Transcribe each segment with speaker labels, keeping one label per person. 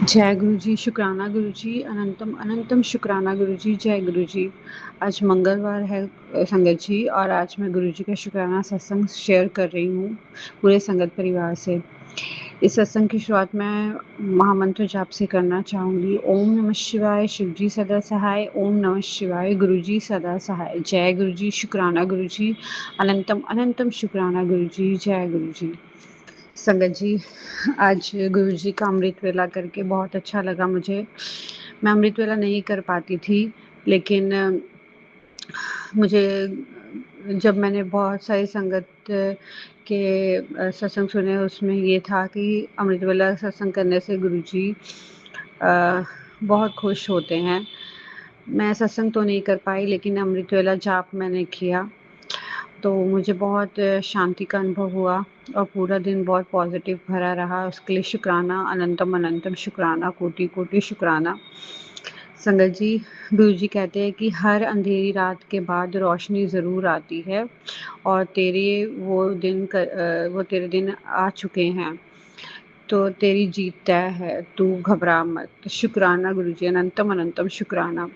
Speaker 1: जय गुरु जी, शुक्राना गुरु जी, अनंतम अनंतम शुक्राना गुरु जी, जय गुरु जी। आज मंगलवार है संगत जी, और आज मैं गुरु जी का शुक्राना सत्संग शेयर कर रही हूँ पूरे संगत परिवार से। इस सत्संग की शुरुआत मैं महामंत्र जाप से करना चाहूँगी। ओम नमः शिवाय, शिव जी सदा सहाय। ओम नमः शिवाय, गुरु जी सदा सहाय। जय गुरु जी, शुक्राना गुरु जी, अनंतम अनंतम शुक्राना गुरु जी, जय गुरु जी। संगत जी, आज गुरु जी का अमृत वेला करके बहुत अच्छा लगा मुझे। मैं अमृत वेला नहीं कर पाती थी, लेकिन मुझे जब मैंने बहुत सारी संगत के सत्संग सुने, उसमें ये था कि अमृत वेला सत्संग करने से गुरु जी बहुत खुश होते हैं। मैं सत्संग तो नहीं कर पाई, लेकिन अमृत वेला जाप मैंने किया तो मुझे बहुत शांति का अनुभव हुआ और पूरा दिन बहुत पॉजिटिव भरा रहा। उसके लिए शुक्राना, अनंतम अनंतम शुक्राना, कोटि कोटि शुक्राना। संगत जी, गुरु जी कहते हैं कि हर अंधेरी रात के बाद रोशनी ज़रूर आती है, और वो तेरे दिन आ चुके हैं, तो तेरी जीत तय है, तू घबरा मत। शुक्राना गुरु जी, अनंतम अनंतम शुक्राना।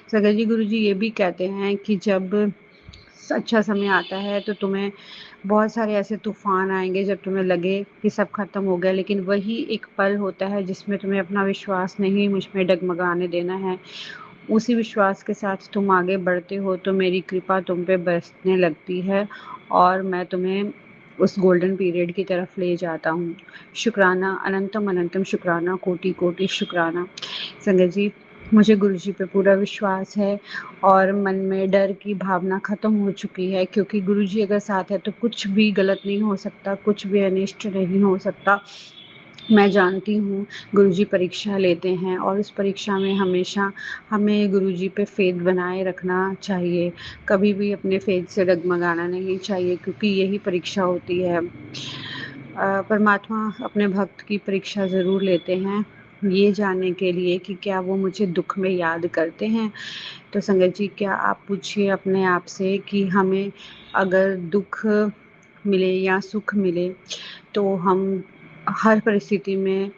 Speaker 1: संगत जी, गुरु जी ये भी कहते हैं कि जब अच्छा समय आता है तो तुम्हें बहुत सारे ऐसे तूफान आएंगे जब तुम्हें लगे कि सब खत्म हो गया, लेकिन वही एक पल होता है जिसमें तुम्हें अपना विश्वास नहीं मुझ में डगमगाने देना है। उसी विश्वास के साथ तुम आगे बढ़ते हो तो मेरी कृपा तुम पे बरसने लगती है, और मैं तुम्हें उस गोल्डन पीरियड की तरफ ले जाता हूँ। शुक्राना, अनंतम अनंतम शुक्राना, कोटि कोटि शुक्राना। संगत जी, मुझे गुरु जी पे पूरा विश्वास है और मन में डर की भावना खत्म हो चुकी है, क्योंकि गुरु जी अगर साथ है तो कुछ भी गलत नहीं हो सकता, कुछ भी अनिष्ट नहीं हो सकता। मैं जानती हूँ गुरु जी परीक्षा लेते हैं, और उस परीक्षा में हमेशा हमें गुरु जी पे फेथ बनाए रखना चाहिए। कभी भी अपने फेथ से डगमगाना नहीं चाहिए, क्योंकि यही परीक्षा होती है। परमात्मा अपने भक्त की परीक्षा ज़रूर लेते हैं, ये जानने के लिए कि क्या वो मुझे दुख में याद करते हैं। तो संगत जी, क्या आप पूछिए अपने आप से कि हमें अगर दुख मिले या सुख मिले, तो हम हर परिस्थिति में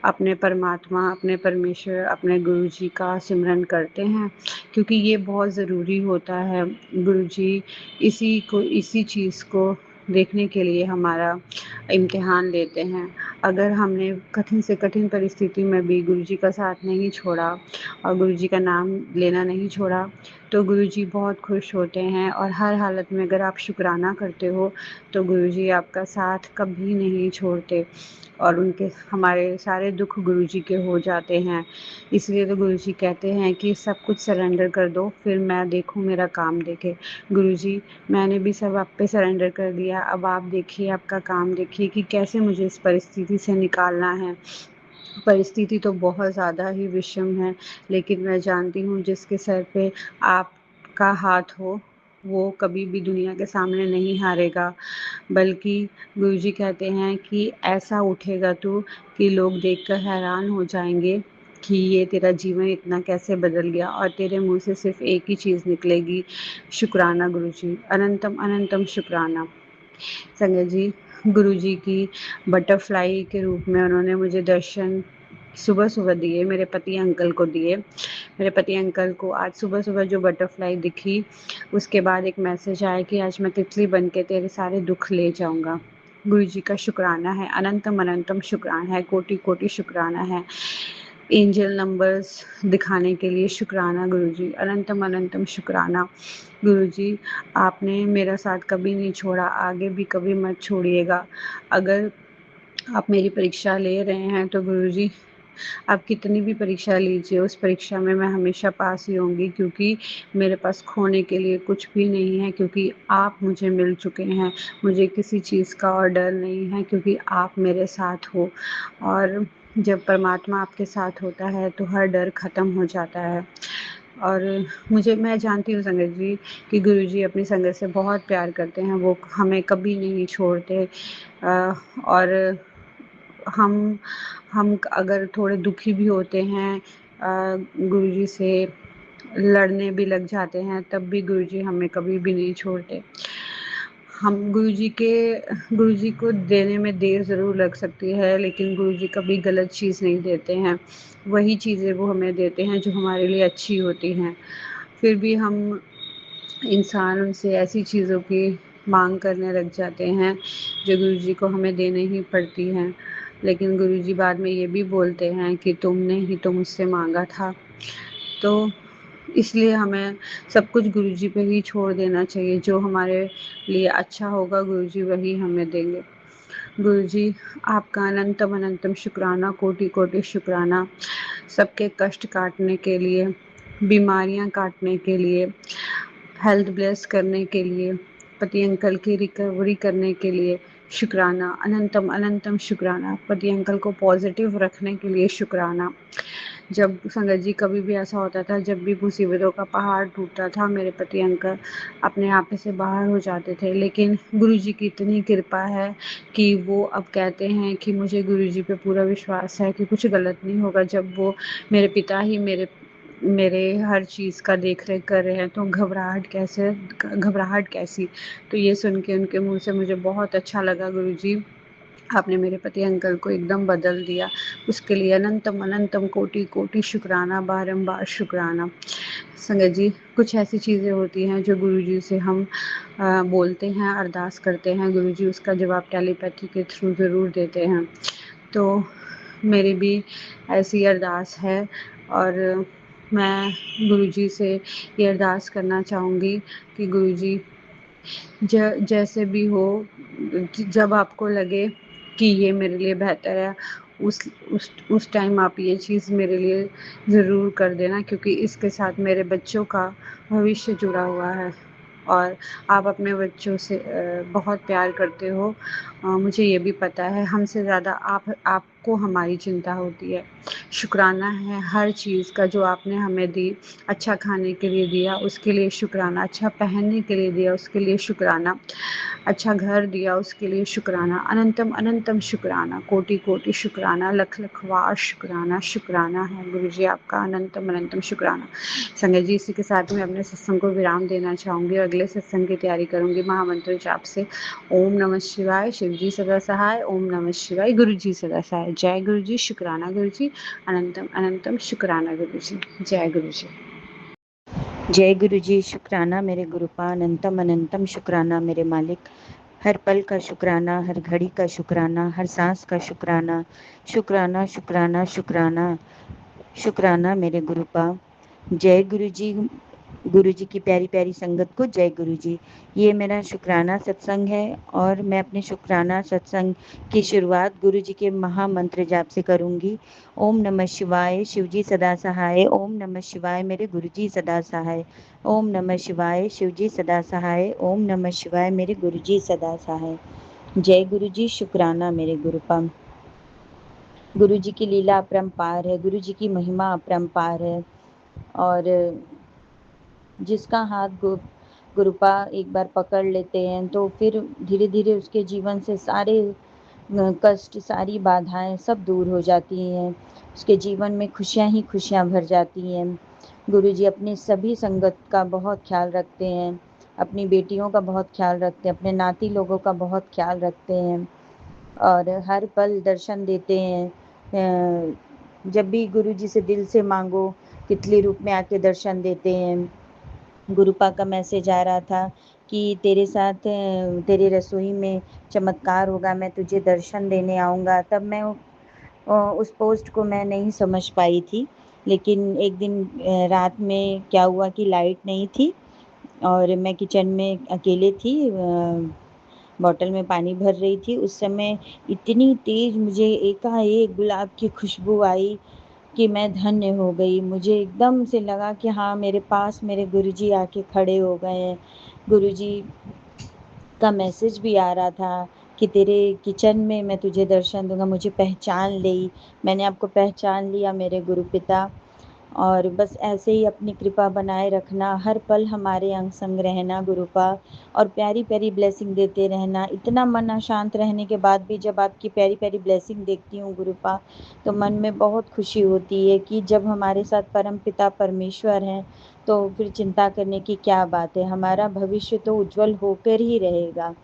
Speaker 1: अपने परमात्मा, अपने परमेश्वर, अपने गुरु जी का सिमरन करते हैं, क्योंकि ये बहुत ज़रूरी होता है। गुरु जी इसी चीज़ को देखने के लिए हमारा इम्तिहान लेते हैं। अगर हमने कठिन से कठिन परिस्थिति में भी गुरु जी का साथ नहीं छोड़ा और गुरु जी का नाम लेना नहीं छोड़ा, तो गुरु जी बहुत खुश होते हैं, और हर हालत में अगर आप शुक्राना करते हो तो गुरु जी आपका साथ कभी नहीं छोड़ते, और हमारे सारे दुख गुरु जी के हो जाते हैं। इसलिए तो गुरु जी कहते हैं कि सब कुछ सरेंडर कर दो, फिर मैं देखूँ मेरा काम देखे। गुरु जी, मैंने भी सब आप पे सरेंडर कर दिया, अब आप देखिए, आपका काम देखिए कि कैसे मुझे इस परिस्थिति से निकालना है। परिस्थिति तो बहुत ज़्यादा ही विषम है, लेकिन मैं जानती हूँ जिसके सर पे आपका हाथ हो, वो कभी भी दुनिया के सामने नहीं हारेगा। बल्कि गुरुजी कहते हैं कि ऐसा उठेगा तू कि लोग देखकर हैरान हो जाएंगे कि ये तेरा जीवन इतना कैसे बदल गया, और तेरे मुंह से सिर्फ एक ही चीज़ निकलेगी, शुक्राना गुरुजी, अनंतम अनंतम शुक्राना। संजय जी, गुरुजी की बटरफ्लाई के रूप में उन्होंने मुझे दर्शन सुबह सुबह दिए, मेरे पति अंकल को दिए। मेरे पति अंकल को आज सुबह सुबह जो बटरफ्लाई दिखी, उसके बाद एक मैसेज आया कि आज मैं तितली बन के तेरे सारे दुख ले जाऊंगा। गुरु जी का शुक्राना है, अनंतम अनंतम शुक्राना है, कोटि कोटि शुक्राना है। एंजल नंबर्स दिखाने के लिए शुक्राना गुरुजी, अनंतम अनंतम शुक्राना। गुरुजी, आपने मेरा साथ कभी नहीं छोड़ा, आगे भी कभी मत छोड़िएगा। अगर आप मेरी परीक्षा ले रहे हैं तो गुरुजी, आप कितनी भी परीक्षा लीजिए, उस परीक्षा में मैं हमेशा पास ही होंगी, क्योंकि मेरे पास खोने के लिए कुछ भी नहीं है, क्योंकि आप मुझे मिल चुके हैं। मुझे किसी चीज़ का और डर नहीं है, क्योंकि आप मेरे साथ हो, और जब परमात्मा आपके साथ होता है तो हर डर ख़त्म हो जाता है। और मैं जानती हूँ संगत जी कि गुरु जी अपनी संगत से बहुत प्यार करते हैं, वो हमें कभी नहीं छोड़ते। और हम अगर थोड़े दुखी भी होते हैं, गुरुजी से लड़ने भी लग जाते हैं, तब भी गुरुजी हमें कभी भी नहीं छोड़ते। हम गुरुजी को देने में देर ज़रूर लग सकती है, लेकिन गुरुजी कभी गलत चीज़ नहीं देते हैं। वही चीज़ें वो हमें देते हैं जो हमारे लिए अच्छी होती हैं। फिर भी हम इंसान उनसे ऐसी चीज़ों की माँग करने लग जाते हैं जो गुरुजी को हमें देनी ही पड़ती हैं। लेकिन गुरुजी बाद में ये भी बोलते हैं कि तुमने ही तो मुझसे माँगा था। तो इसलिए हमें सब कुछ गुरुजी पे ही छोड़ देना चाहिए। जो हमारे लिए अच्छा होगा गुरुजी वही हमें देंगे। गुरुजी आपका अनंतम अनंतम शुक्राना, कोटि-कोटि शुक्राना सबके कष्ट काटने के लिए, बीमारियाँ काटने के लिए, हेल्थ ब्लेस करने के लिए, पति अंकल की रिकवरी करने के लिए शुक्राना, अनंतम अनंतम शुक्राना, पति अंकल को पॉजिटिव रखने के लिए शुक्राना। जब संगत जी कभी भी ऐसा होता था, जब भी मुसीबतों का पहाड़ टूटता था, मेरे पति अंकल अपने आप से बाहर हो जाते थे। लेकिन गुरुजी की इतनी कृपा है कि वो अब कहते हैं कि मुझे गुरुजी पे पूरा विश्वास है कि कुछ गलत नहीं होगा। जब वो मेरे पिता ही मेरे मेरे हर चीज़ का देख-रेख कर रहे हैं, तो घबराहट कैसी? तो ये सुन के उनके मुँह से मुझे बहुत अच्छा लगा, गुरुजी आपने मेरे पति अंकल को एकदम बदल दिया। उसके लिए अनंतम अनंतम कोटि-कोटि शुक्राना, बारंबार शुक्राना। संगत जी, कुछ ऐसी चीज़ें होती हैं जो गुरुजी से हम बोलते हैं, अरदास करते हैं, गुरुजी उसका जवाब टेलीपैथी के थ्रू ज़रूर देते हैं। तो मेरी भी ऐसी अरदास है और मैं गुरुजी से ये अरदास करना चाहूँगी कि गुरुजी जैसे भी हो, जब आपको लगे कि ये मेरे लिए बेहतर है, उस टाइम आप ये चीज़ मेरे लिए ज़रूर कर देना, क्योंकि इसके साथ मेरे बच्चों का भविष्य जुड़ा हुआ है और आप अपने बच्चों से बहुत प्यार करते हो। मुझे ये भी पता है, हमसे ज़्यादा आपको हमारी चिंता होती है। शुक्राना है हर चीज़ का जो आपने हमें दी। अच्छा खाने के लिए दिया उसके लिए शुक्राना, अच्छा पहनने के लिए दिया उसके लिए शुक्राना, अच्छा घर दिया उसके लिए शुक्राना, अनंतम अनंतम शुक्राना, कोटि-कोटि शुक्राना, लख-लख वार शुक्राना। शुक्राना है गुरुजी आपका, अनंतम अनंतम शुक्राना। संगत जी, इसी के साथ मैं अपने सत्संग को विराम देना चाहूँगी और अगले सत्संग की तैयारी करूँगी महामंत्र जाप से। ओम नमः शिवाय, शिव जी सदा सहाय, ओम नमः शिवाय, गुरु जी सदा सहाय। जय गुरु जी, शुक्राना गुरु जी, अनंतम अनंतम शुक्राना गुरु जी। जय गुरु जी।
Speaker 2: जय गुरु जी, शुक्राना मेरे गुरुपा, अनंतम अनंतम शुक्राना मेरे मालिक। हर पल का शुक्राना, हर घड़ी का शुक्राना, हर सांस का शुक्राना, शुक्राना शुक्राना शुक्राना शुक्राना मेरे गुरुपा। जय गुरु जी। गुरु जी की प्यारी प्यारी संगत को जय गुरु जी। ये मेरा शुक्राना सत्संग है और मैं अपने शुक्राना सत्संग की शुरुआत गुरु जी के महामंत्र जाप से करूंगी। ओम नमः शिवाय, शिव जी सदा सहाय। ओम नमः शिवाय, मेरे गुरु जी सदा सहाय। ओम नमः शिवाय, शिव जी सदा सहाय। ओम नमः शिवाय, मेरे गुरु जी सदा सहाय। जय गुरु जी, शुक्राना मेरे गुरुपा। गुरु जी की लीला अपरंपार है, गुरु जी की महिमा अपरंपार है और जिसका हाथ गुरुपा एक बार पकड़ लेते हैं तो फिर धीरे धीरे उसके जीवन से सारे कष्ट, सारी बाधाएं सब दूर हो जाती हैं। उसके जीवन में खुशियां ही खुशियां भर जाती हैं। गुरु जी अपनी सभी संगत का बहुत ख्याल रखते हैं, अपनी बेटियों का बहुत ख्याल रखते हैं, अपने नाती लोगों का बहुत ख्याल रखते हैं और हर पल दर्शन देते हैं। जब भी गुरु जी से दिल से मांगो, तितली रूप में आके दर्शन देते हैं। गुरुपा का मैसेज आ रहा था कि तेरे साथ तेरी रसोई में चमत्कार होगा, मैं तुझे दर्शन देने आऊँगा। तब मैं उस पोस्ट को मैं नहीं समझ पाई थी, लेकिन एक दिन रात में क्या हुआ कि लाइट नहीं थी और मैं किचन में अकेले थी, बॉटल में पानी भर रही थी। उस समय इतनी तेज़ मुझे एकाएक गुलाब की खुशबू आई कि मैं धन्य हो गई। मुझे एकदम से लगा कि हाँ, मेरे पास मेरे गुरुजी आके खड़े हो गए हैं। गुरुजी का मैसेज भी आ रहा था कि तेरे किचन में मैं तुझे दर्शन दूंगा। मुझे पहचान ली, मैंने आपको पहचान लिया मेरे गुरु पिता। और बस ऐसे ही अपनी कृपा बनाए रखना, हर पल हमारे अंग संग रहना गुरुपा, और प्यारी प्यारी ब्लेसिंग देते रहना। इतना मन अशांत रहने के बाद भी जब आपकी प्यारी प्यारी ब्लेसिंग देखती हूँ गुरुपा, तो मन में बहुत खुशी होती है कि जब हमारे साथ परम पिता परमेश्वर हैं तो फिर चिंता करने की क्या बात है। हमारा भविष्य तो उज्जवल होकर ही रहेगा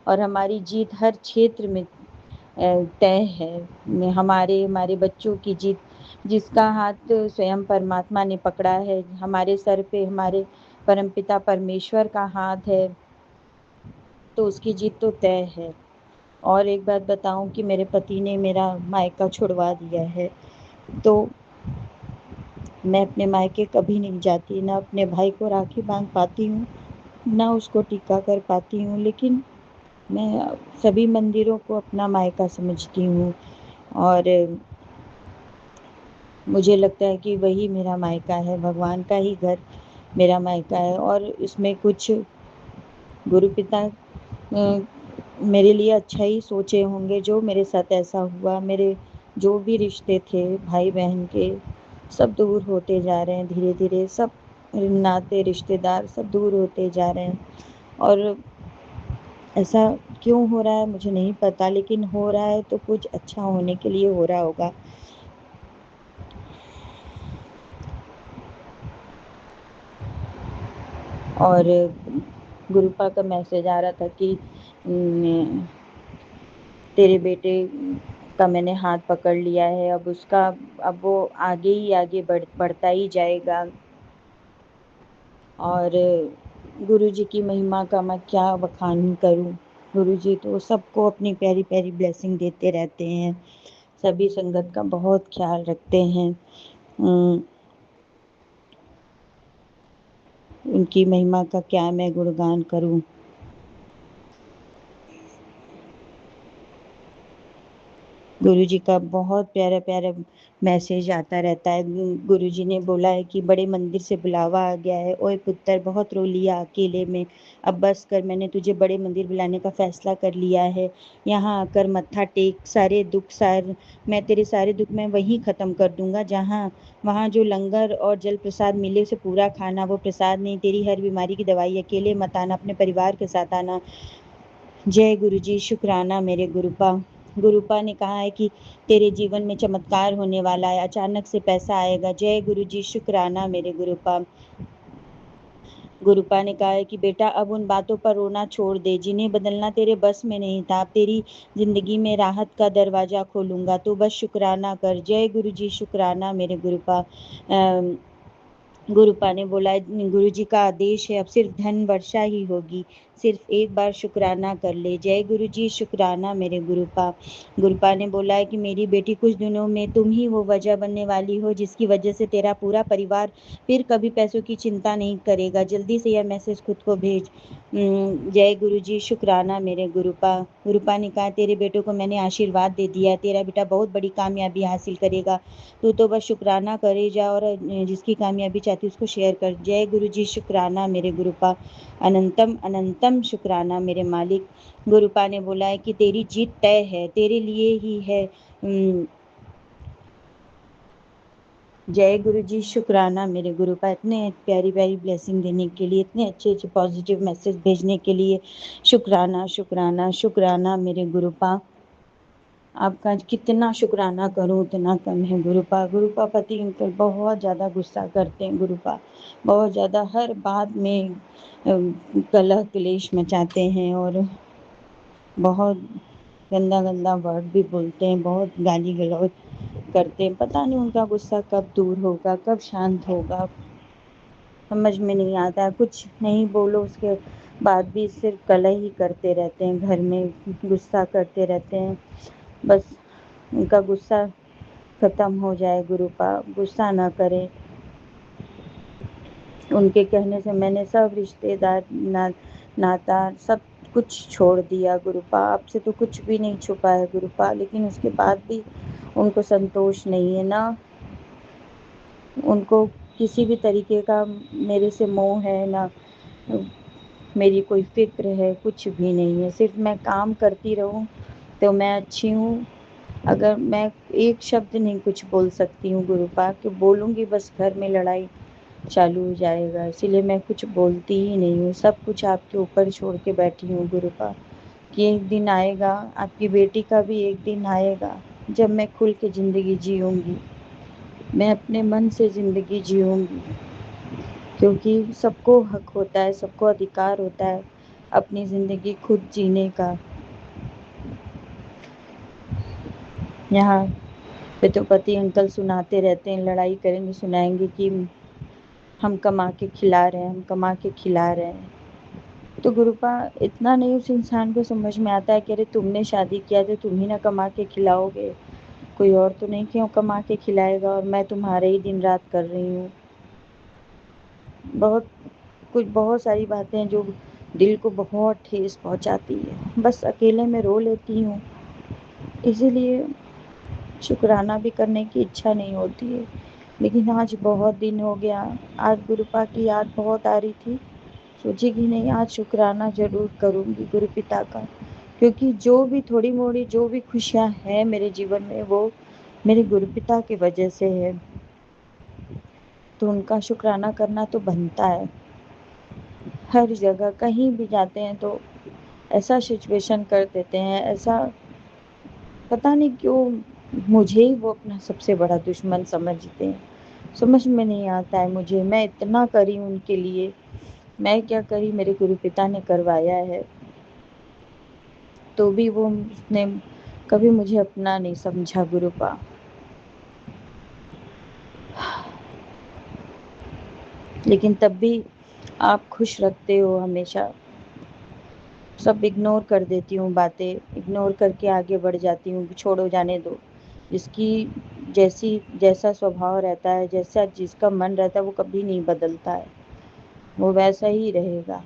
Speaker 2: और हमारी जीत हर क्षेत्र में तय है। हमारे हमारे बच्चों की जीत, जिसका हाथ स्वयं परमात्मा ने पकड़ा है, हमारे सर पे हमारे परमपिता परमेश्वर का हाथ है, तो उसकी जीत तो तय है। और एक बात बताऊं कि मेरे पति ने मेरा मायका छुड़वा दिया है, तो मैं अपने मायके कभी नहीं जाती, ना अपने भाई को राखी बांध पाती हूँ, ना उसको टीका कर पाती हूँ, लेकिन मैं सभी मंदिरों को अपना मायका समझती हूँ और मुझे लगता है कि वही मेरा मायका है, भगवान का ही घर मेरा मायका है। और इसमें कुछ गुरु पिता मेरे लिए अच्छा ही सोचे होंगे, जो मेरे साथ ऐसा हुआ। मेरे जो भी रिश्ते थे भाई बहन के, सब दूर होते जा रहे हैं धीरे धीरे, सब नाते रिश्तेदार सब दूर होते जा रहे हैं। और ऐसा क्यों हो रहा है मुझे नहीं पता, लेकिन हो रहा है तो कुछ अच्छा होने के लिए हो रहा होगा। और गुरुपा का मैसेज आ रहा था कि तेरे बेटे का मैंने हाथ पकड़ लिया है, अब वो आगे ही आगे बढ़ता ही जाएगा। और गुरुजी की महिमा का मैं क्या बखान करूं। गुरुजी तो सबको अपनी प्यारी प्यारी ब्लेसिंग देते रहते हैं, सभी संगत का बहुत ख्याल रखते हैं। उनकी महिमा का क्या मैं गुणगान करूं। गुरुजी का बहुत प्यारा प्यारा मैसेज आता रहता है। गुरुजी ने बोला है कि बड़े मंदिर से बुलावा आ गया है, ओए पुत्र बहुत रो लिया अकेले में, अब बस कर, मैंने तुझे बड़े मंदिर बुलाने का फैसला कर लिया है। यहाँ आकर मत्था टेक, मैं तेरे सारे दुख मैं वहीं ख़त्म कर दूंगा, वहाँ जो लंगर और जल प्रसाद मिले उसे पूरा खाना, वो प्रसाद नहीं तेरी हर बीमारी की दवाई। अकेले मत आना, अपने परिवार के साथ आना। जय गुरुजी, शुक्राना मेरे गुरुपा। गुरुपा ने कहा है कि तेरे जीवन में चमत्कार होने वाला है, अचानक से पैसा आएगा। जय गुरुजी, शुक्राना मेरे गुरुपा। गुरुपा ने कहा है कि बेटा अब उन बातों पर रोना छोड़ दे जिन्हें बदलना तेरे बस में नहीं था। अब तेरी जिंदगी में राहत का दरवाजा खोलूंगा, तो बस शुक्राना कर। जय गुरुजी, शुक्राना मेरे गुरुपा। गुरुपा ने बोला गुरुजी का आदेश है, अब सिर्फ धन वर्षा ही होगी, सिर्फ एक बार शुक्राना कर ले। जय गुरुजी, शुक्राना मेरे गुरुपा। गुरुपा ने बोला है कि मेरी बेटी कुछ दिनों में तुम ही वो वजह बनने वाली हो जिसकी वजह से तेरा पूरा परिवार फिर कभी पैसों की चिंता नहीं करेगा। जल्दी से यह मैसेज खुद को भेज। जय गुरुजी, शुक्राना मेरे गुरुपा। गुरुपा ने कहा तेरे बेटों को मैंने आशीर्वाद दे दिया है, तेरा बेटा बहुत बड़ी कामयाबी हासिल करेगा, तू तो बस शुक्राना करे जा और जिसकी कामयाबी चाहती उसको शेयर कर। जय गुरुजी, शुक्राना मेरे गुरुपा। अनंतम अनंतम शुक्राना मेरे मालिक। गुरुपा ने बोला है कि तेरी जीत तय है, तेरे लिए ही है। जय गुरुजी, शुक्राना मेरे गुरुपा। इतने प्यारी प्यारी ब्लेसिंग देने के लिए, इतने अच्छे अच्छे पॉजिटिव मैसेज भेजने के लिए शुक्राना शुक्राना शुक्राना मेरे गुरुपा। आपका कितना शुक्राना करूं उतना कम है गुरुपा। गुरुपा पति अंकल बहुत ज़्यादा गुस्सा करते हैं गुरुपा, बहुत ज़्यादा हर बात में कलह क्लेश मचाते हैं और बहुत गंदा गंदा वर्ड भी बोलते हैं, बहुत गाली गलौज करते हैं। पता नहीं उनका गुस्सा कब दूर होगा, कब शांत होगा, समझ में नहीं आता। कुछ नहीं बोलो उसके बाद भी सिर्फ कलह ही करते रहते हैं, घर में गुस्सा करते रहते हैं। बस उनका गुस्सा खत्म हो जाए गुरुपा, गुस्सा ना करें। उनके कहने से मैंने सब रिश्तेदार नाता सब कुछ छोड़ दिया गुरुपा। आपसे तो कुछ भी नहीं छुपा है गुरुपा, लेकिन उसके बाद भी उनको संतोष नहीं है ना, उनको किसी भी तरीके का मेरे से मोह है ना मेरी कोई फिक्र है, कुछ भी नहीं है। सिर्फ मैं काम करती रहूं तो मैं अच्छी हूँ, अगर मैं एक शब्द नहीं कुछ बोल सकती हूँ गुरुपा, कि बोलूँगी बस घर में लड़ाई चालू हो जाएगा, इसीलिए मैं कुछ बोलती ही नहीं हूँ। सब कुछ आपके ऊपर छोड़ के बैठी हूँ गुरुपा, कि एक दिन आएगा, आपकी बेटी का भी एक दिन आएगा जब मैं खुल के ज़िंदगी जीऊँगी, मैं अपने मन से ज़िंदगी जीऊँगी, क्योंकि सबको हक होता है, सबको अधिकार होता है अपनी ज़िंदगी खुद जीने का। यहाँ पे तो पति अंकल सुनाते रहते हैं, लड़ाई करेंगे, सुनाएंगे कि हम कमा के खिला रहे हैं, हम कमा के खिला रहे हैं। तो गुरुपा इतना नहीं उस इंसान को समझ में आता है कि अरे तुमने शादी किया तो तुम ही ना कमा के खिलाओगे, कोई और तो नहीं क्यों कमा के खिलाएगा, और मैं तुम्हारे ही दिन रात कर रही हूँ। बहुत सारी बातें हैं जो दिल को बहुत ठेस पहुँचाती है। बस अकेले में रो लेती हूँ, इसीलिए शुक्राना भी करने की इच्छा नहीं होती है। लेकिन आज बहुत दिन हो गया, आज गुरुपा की याद बहुत आ रही थी, सोची कि नहीं आज शुक्राना ज़रूर करूँगी गुरु पिता का, क्योंकि जो भी थोड़ी मोड़ी जो भी खुशियाँ हैं मेरे जीवन में वो मेरे गुरु पिता की वजह से है, तो उनका शुक्राना करना तो बनता है। हर जगह कहीं भी जाते हैं तो ऐसा सिचुएशन कर देते हैं, ऐसा पता नहीं क्यों मुझे ही वो अपना सबसे बड़ा दुश्मन समझते हैं, समझ में नहीं आता है मुझे। मैं इतना करी उनके लिए, मैं क्या करी, मेरे गुरु पिता ने करवाया है, तो भी वो उसने कभी मुझे अपना नहीं समझा गुरुपा। लेकिन तब भी आप खुश रखते हो हमेशा, सब इग्नोर कर देती हूँ, बातें इग्नोर करके आगे बढ़ जाती हूँ, छोड़ो जाने दो। जिसकी जैसा स्वभाव रहता है, जैसा जिसका मन रहता है वो कभी नहीं बदलता है, वो वैसा ही रहेगा।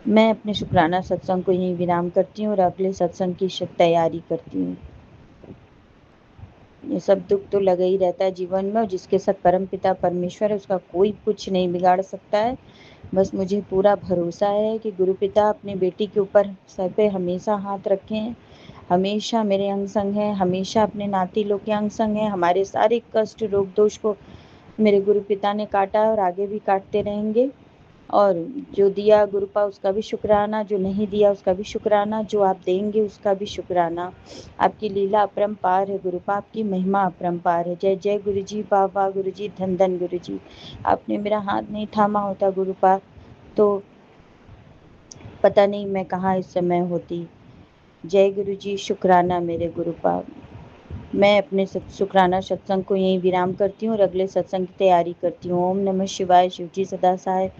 Speaker 2: मैं अपने शुक्राना सत्संग को यहीं विराम करती हूँ और अगले सत्संग की तैयारी करती हूँ। ये सब दुख तो लगा ही रहता है जीवन में, और जिसके साथ परम पिता परमेश्वर है उसका कोई कुछ नहीं बिगाड़ सकता है। बस मुझे पूरा भरोसा है कि गुरु पिता अपनी बेटी के ऊपर सर पे हमेशा हाथ रखें, हमेशा मेरे अंग संग हैं, हमेशा अपने नाती लोग के अंग संग हैं। हमारे सारे कष्ट रोग दोष को मेरे गुरु पिता ने काटा और आगे भी काटते रहेंगे, और जो दिया गुरुपा उसका भी शुक्राना, जो नहीं दिया उसका भी शुक्राना, जो आप देंगे उसका भी शुक्राना। आपकी लीला अपरंपार है गुरुपा, आपकी महिमा अपरंपार है। जय जय गुरु जी, वाह वाह गुरु जी, धन धन गुरु जी। आपने मेरा हाथ नहीं थामा होता गुरुपा तो पता नहीं मैं कहाँ इस समय होती। जय गुरु जी, शुक्राना मेरे गुरुपा। मैं अपने शुक्राना सत्संग को यहीं विराम करती हूँ और अगले सत्संग की तैयारी करती हूँ। ओम नमः शिवाय, शिव जी सदा सहाय।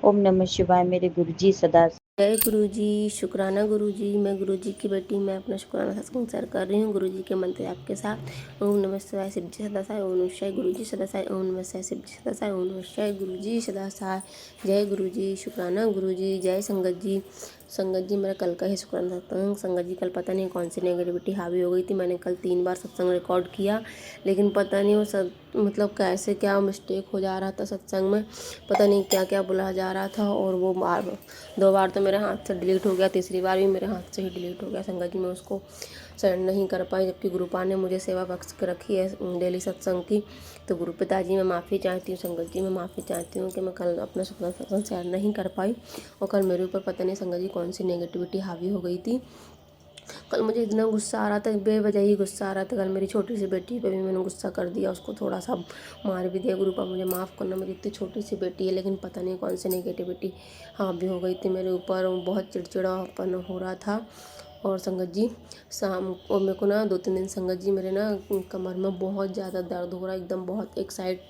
Speaker 2: ओम नमः शिवाय, मेरे गुरु जी सदा।
Speaker 3: जय गुरु जी, शुक्राना गुरु जी। मैं गुरु जी की बेटी, मैं अपना शुक्राना सत्संग शेयर कर रही हूँ गुरु जी के मंत्र आपके साथ। ओम नमः शिवाय, शिव जी सदा सहाय। ओम नमः शिवाय, गुरु जी सदा सहाय। ओम नमः शिवाय, शिव जी सदा सहाय। ओम नमः शिवाय, गुरु जी सदा सहाय। जय गुरु जी, शुक्राना गुरु जी। जय संगत जी। संगत जी, मेरा कल का ही शुक्राना सत्संग। संगत जी, कल पता नहीं कौन सी नेगेटिविटी हावी हो गई थी। मैंने कल 3 बार सत्संग रिकॉर्ड किया, लेकिन पता नहीं वो सब मतलब कैसे क्या मिस्टेक हो जा रहा था सत्संग में, पता नहीं क्या क्या बोला जा रहा था, और वो 2 बार तो मेरे हाथ से डिलीट हो गया, तीसरी बार भी मेरे हाथ से ही डिलीट हो गया। संगत जी, मैं उसको सेंड नहीं कर पाई, जबकि गुरुपा ने मुझे सेवा बख्श के रखी है डेली सत्संग की। तो गुरु पिताजी, मैं माफ़ी चाहती हूँ। संगत जी, मैं माफ़ी चाहती हूँ कि मैं कल अपना सत्संग शेयर नहीं कर पाई, और कल मेरे ऊपर पता नहीं संगत जी कौन सी नेगेटिविटी हावी हो गई थी। कल मुझे इतना गुस्सा आ रहा था, बेवजह ही गुस्सा आ रहा था। कल मेरी छोटी सी बेटी पे भी मैंने गुस्सा कर दिया, उसको थोड़ा सा मार भी दिया। गुरुपा मुझे माफ़ करना, मेरी इतनी छोटी सी बेटी है, लेकिन पता नहीं कौन सी नेगेटिविटी हावी हो गई थी मेरे ऊपर, बहुत चिड़चिड़ापन हो रहा था। और संगत जी, शाम को मेरे को ना 2-3 दिन संगत जी मेरे ना कमर में बहुत ज़्यादा दर्द हो रहा है, एकदम बहुत एक साइड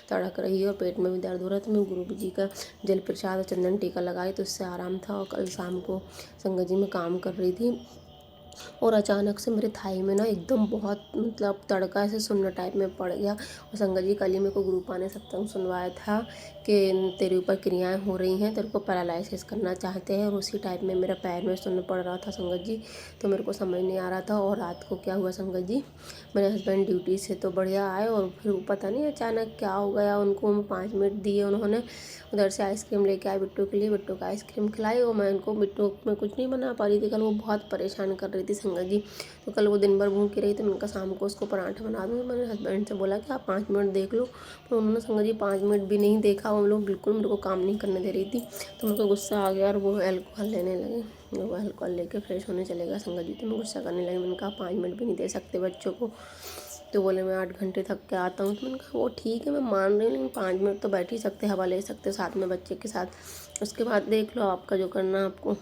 Speaker 3: तड़क रही है, और पेट में भी दर्द हो रहा है। तो मैं गुरु जी का जल प्रसाद और चंदन टीका लगाई तो उससे आराम था। और कल शाम को संगत जी में काम कर रही थी, और अचानक से मेरे थाई में ना एकदम बहुत मतलब तड़का ऐसे सुन्न टाइप में पड़ गया। और संगत जी, कल ही मेरे को गुरुपा ने सत्संग सुनवाया था कि तेरे ऊपर क्रियाएं हो रही हैं, तेरे को पैरालाइसिस करना चाहते हैं, और उसी टाइप में मेरा पैर में सुन्न पड़ रहा था संगत जी। तो मेरे को समझ नहीं आ रहा था। और रात को क्या हुआ संगत जी, मेरे हस्बैंड ड्यूटी से तो बढ़िया आए, और फिर पता नहीं अचानक क्या हो गया उनको, 5 मिनट दिए उन्होंने, उधर से आइसक्रीम लेके आए बिट्टू के लिए, बिट्टू का आइसक्रीम खिलाई, और मैं उनको बिट्टू में कुछ नहीं बना पा रही थी। कल वो बहुत परेशान कर रही थी संगत जी। तो कल वो दिन भर भूखी रही, तो मैंने कहा शाम को उसको पराठा बना दूँ। मैंने हस्बैंड से बोला कि आप 5 मिनट देख लो, पर उन्होंने संगत जी 5 मिनट भी नहीं देखा। वो लोग बिल्कुल मेरे को काम नहीं करने दे रही थी। तो मेरे को गुस्सा आ गया और वो अल्कोहल लेने लगे। वो अल्कोहल लेके फ्रेश होने चलेगा संगत जी। तो मैं गुस्सा करने लगी, मैंने कहा 5 मिनट भी नहीं दे सकते बच्चों को। तो बोले मैं 8 घंटे थक के आता हूँ। तो मैंने कहा वो ठीक है, मैं मान रही हूँ, लेकिन 5 मिनट तो बैठ ही सकते, हवा ले सकते साथ में बच्चे के साथ। उसके बाद देख लो आपका जो करना है आपको।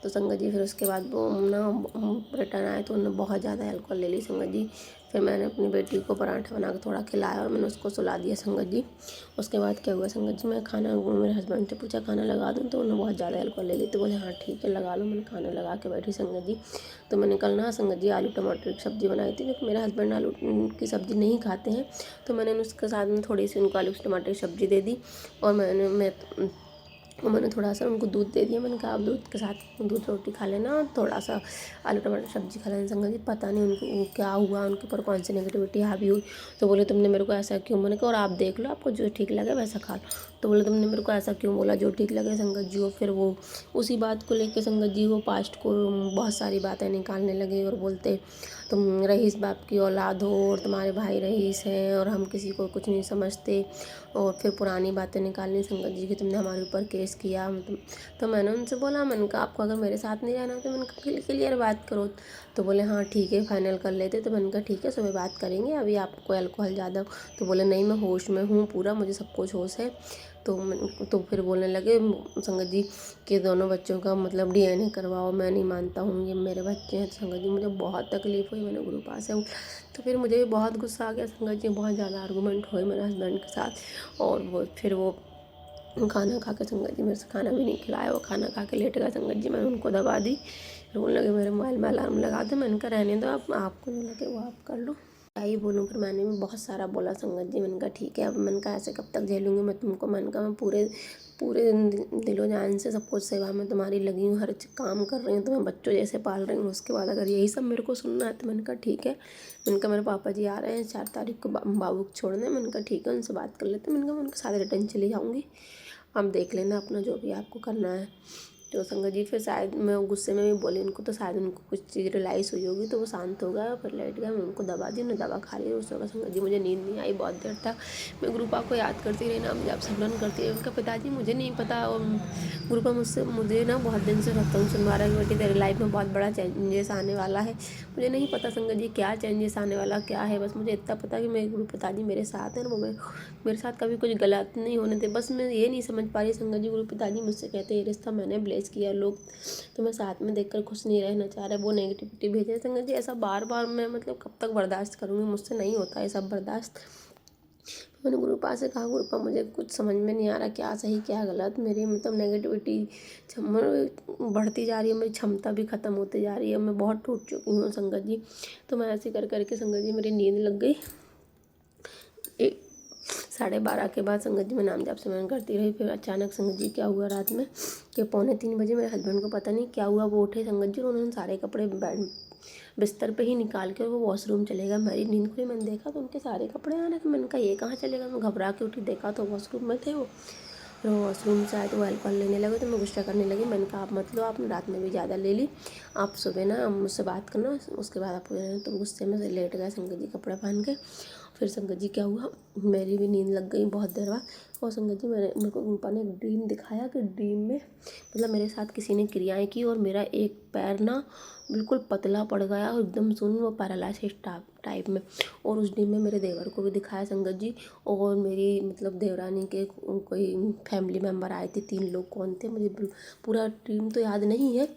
Speaker 3: तो संगत जी फिर उसके बाद वो ना रिटर्न आए तो उन्होंने बहुत ज़्यादा अल्कोहल ले ली संगत जी। फिर मैंने अपनी बेटी को पराठा बना के थोड़ा खिलाया और मैंने उसको सुला दिया संगत जी। उसके बाद क्या हुआ संगत जी, मैं खाना, मेरे हस्बैंड से पूछा खाना लगा दूँ, तो उन्होंने बहुत ज़्यादा अल्कोहल ले ली। तो बोले हाँ ठीक है लगा लो। मैंने खाना लगा के बैठी संगत जी। तो मैंने कल ना संगत जी आलू टमाटर की सब्ज़ी बनाई थी, क्योंकि मेरे हस्बैंड आलू की सब्ज़ी नहीं खाते हैं। तो मैंने उसके साथ में थोड़ी सी उनको आलू टमाटर की सब्ज़ी दे दी और मैंने थोड़ा सा उनको दूध दे दिया। मैंने कहा आप दूध के साथ दूध रोटी खा लेना और थोड़ा सा आलू टमाटर सब्ज़ी खा लेना। संगत जी पता नहीं उनको क्या हुआ, उनके ऊपर कौन सी नेगेटिविटी हावी हुई। तो बोले तुमने मेरे को ऐसा क्यों, मैंने कहा और आप देख लो, आपको जो ठीक लगे वैसा खा लो। तो बोले तुमने मेरे को ऐसा क्यों बोला, जो ठीक लगे संगत जी। और फिर वो उसी बात को लेकर संगत जी वो पास्ट को बहुत सारी बातें निकालने लगे और बोलते तुम रईस बाप की औलाद हो और तुम्हारे भाई रईस हैं और हम किसी को कुछ नहीं समझते। और फिर पुरानी बातें निकालनी संगत जी कि तुमने हमारे ऊपर केस किया। तो मैंने उनसे बोला, मैंने कहा आपको अगर मेरे साथ नहीं रहना हो तो मैंने कहा क्लियर बात करो। तो बोले हाँ ठीक है फाइनल कर लेते। तो मैंने कहा ठीक है सुबह बात करेंगे, अभी आपको अल्कोहल ज़्यादा। तो बोले नहीं मैं होश में हूँ पूरा, मुझे सब कुछ होश है। तो फिर बोलने लगे संगत जी कि दोनों बच्चों का मतलब DNA करवाओ। मैं नहीं मानता हूँ, ये मेरे बच्चे हैं। संगत जी मुझे बहुत तकलीफ़ हुई, मैंने गुरु पास है। तो फिर मुझे भी बहुत गुस्सा आ गया संगत जी, बहुत ज़्यादा आर्गूमेंट हुए मेरे हस्बैंड के साथ। और वो खाना खा के संगत जी मेरे से खाना भी नहीं खिलाया। वो खाना खा के लेट गया संगत जी, मैंने उनको दबा दी। रोने लगे, मेरे मोबाइल में अलार्म लगा दे। मैंने कहा रहने दो, आपको जो लगे वो आप कर लो। क्या ही बोलूँ, फिर मैंने भी बहुत सारा बोला संगत जी। मैंने कहा ठीक है, अब मैंने कहा ऐसे कब तक झेलूँगी मैं तुमको। मैंने कहा मैं पूरे दिलो जान से सब कुछ सेवा में तुम्हारी लगी हूँ, हर काम कर रही हूँ, तुम्हें बच्चों जैसे पाल रही हूँ। उसके बाद अगर यही सब मेरे को सुनना है तो मैंने कहा ठीक है। मैंने कहा मेरे पापा जी आ रहे हैं 4 तारीख को बाबू को छोड़ने। मैंने कहा ठीक है उनसे बात कर लेते। मैंने कहा मैं उनके साथ रिटर्न चली जाऊँगी, आप देख लेना अपना जो भी आपको करना है। तो संगत जी फिर शायद मैं गुस्से में भी बोली उनको, तो शायद उनको कुछ चीज़ रियलाइज़ हुई होगी, तो वो शांत हो गया फिर लेट गया। मैं उनको दबा दी, उन्हें दवा खा ली। उस वक्त संगत जी मुझे नींद नहीं आई बहुत देर तक। मैं गुरुपा को याद करती रही ना, मुझे आप स्मरण करती रही। उनका पिताजी मुझे नहीं पता, और गुरुपा मुझे ना बहुत दिन से रतन सुनवा रहा है कि बेटी तेरी लाइफ में बहुत बड़ा चेंजेस आने वाला है। मुझे नहीं पता संगत जी क्या चेंजेस आने वाला क्या है, बस मुझे इतना पता कि मेरे गुरु पिताजी मेरे साथ हैं और वो मेरे साथ कभी कुछ गलत नहीं होने दे। बस मैं ये नहीं समझ पा रही संगत जी, गुरु पिताजी मुझसे कहते हैं ये रिश्ता मैंने ब्लेस किया, लोग तुम्हें साथ में देखकर खुश नहीं रहना चाह रहे, वो नेगेटिविटी भेजे। संगत जी ऐसा बार बार मैं मतलब कब तक बर्दाश्त करूँगी, मुझसे नहीं होता है सब बर्दाश्त। मैंने गुरुपा से कहा गुरुपा मुझे कुछ समझ में नहीं आ रहा क्या सही क्या गलत, मेरी मतलब नेगेटिविटी बढ़ती जा रही है, मेरी क्षमता भी ख़त्म होती जा रही है, मैं बहुत टूट चुकी हूँ संगत जी। तो मैं ऐसे कर करके संगत जी मेरी नींद लग गई। 12:30 के बाद संगत जी मैं नाम जाप सिमरन करती रही। फिर अचानक संगत जी क्या हुआ रात में कि 2:45 बजे मेरे हस्बैंड को पता नहीं क्या हुआ, वो उठे संगत जी और उन्होंने सारे कपड़े बिस्तर पे ही निकाल के वो वॉशरूम चले गए। मेरी नींद खुली, मैंने देखा तो उनके सारे कपड़े आ रहे थे। मैंने कहा ये कहाँ चले गए, मैं घबरा के उठी, देखा तो वॉशरूम में थे वो। फिर वॉशरूम से आए तो वो अल्कोहल लेने लगे, तो मैं गुस्सा करने लगी। मैंने कहा आप मत लो, आपने रात में भी ज़्यादा ले ली, आप सुबह ना मुझसे बात करना, उसके बाद आप। तो गुस्से में से लेट गए संगत जी कपड़े पहन के। फिर संगत जी क्या हुआ, मेरी भी नींद लग गई बहुत देर बाद। और संगत जी मेरे को गुरुपा ने एक ड्रीम दिखाया कि ड्रीम में मतलब मेरे साथ किसी ने क्रियाएं की और मेरा एक पैर ना बिल्कुल पतला पड़ गया और एकदम सुन वो पैरालाइसिस टाइप में। और उस ड्रीम में मेरे देवर को भी दिखाया संगत जी, और मेरी मतलब देवरानी के कोई फैमिली मेम्बर आए थे, 3 लोग, कौन थे मुझे पूरा ड्रीम तो याद नहीं है।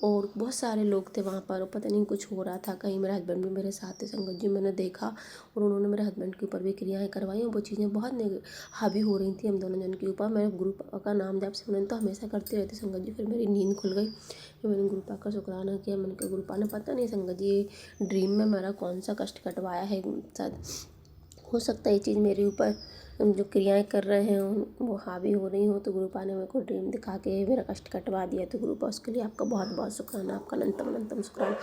Speaker 3: और बहुत सारे लोग थे वहाँ पर, पता नहीं कुछ हो रहा था, कहीं मेरे हस्बैंड भी मेरे साथ थे संगत जी। मैंने देखा और उन्होंने मेरे हस्बैंड के ऊपर भी क्रियाएं करवाई और वो चीज़ें बहुत हावी हो रही थी हम दोनों जन के ऊपर। मैं गुरु का नाम जाप सिमरन तो हमेशा करती रहती संगत जी। फिर मेरी नींद खुल गई, फिर मैंने गुरुपा का शुक्राना किया। मैंने कहा गुरुपा ने पता नहीं संगत जी ड्रीम में मेरा कौन सा कष्ट कटवाया है, शायद हो सकता है ये चीज़ मेरे ऊपर जो क्रियाएं कर रहे हैं वो हावी हो रही हो, तो गुरुपा ने मेरे को ड्रीम दिखा के मेरा कष्ट कटवा दिया। तो गुरुपा उसके लिए आपका बहुत बहुत शुक्राना, आपका अनंतम शुक्राना,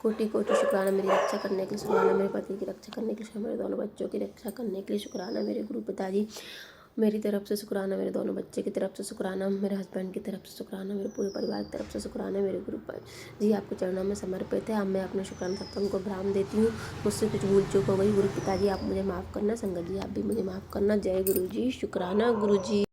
Speaker 3: कोटि कोटि शुक्राना। मेरी रक्षा करने के लिए शुक्राना, मेरे पति की रक्षा करने के लिए, मेरे दोनों बच्चों की रक्षा करने के लिए शुक्राना मेरे गुरु पिताजी। मेरी तरफ से शुक्राना, मेरे दोनों बच्चे की तरफ से शुक्राना, मेरे हस्बैंड की तरफ से शुक्राना, मेरे पूरे परिवार की तरफ से शुक्राना। मेरे गुरु जी आपके चरणों में समर्पित है। अब मैं अपने शुक्राना सत्संग को विराम देती हूँ। मुझसे कुछ भूल चूक हो गई, गुरु पिताजी आप मुझे माफ़ करना, संगत जी आप भी मुझे माफ़ करना। जय गुरु जी, शुक्राना गुरु जी।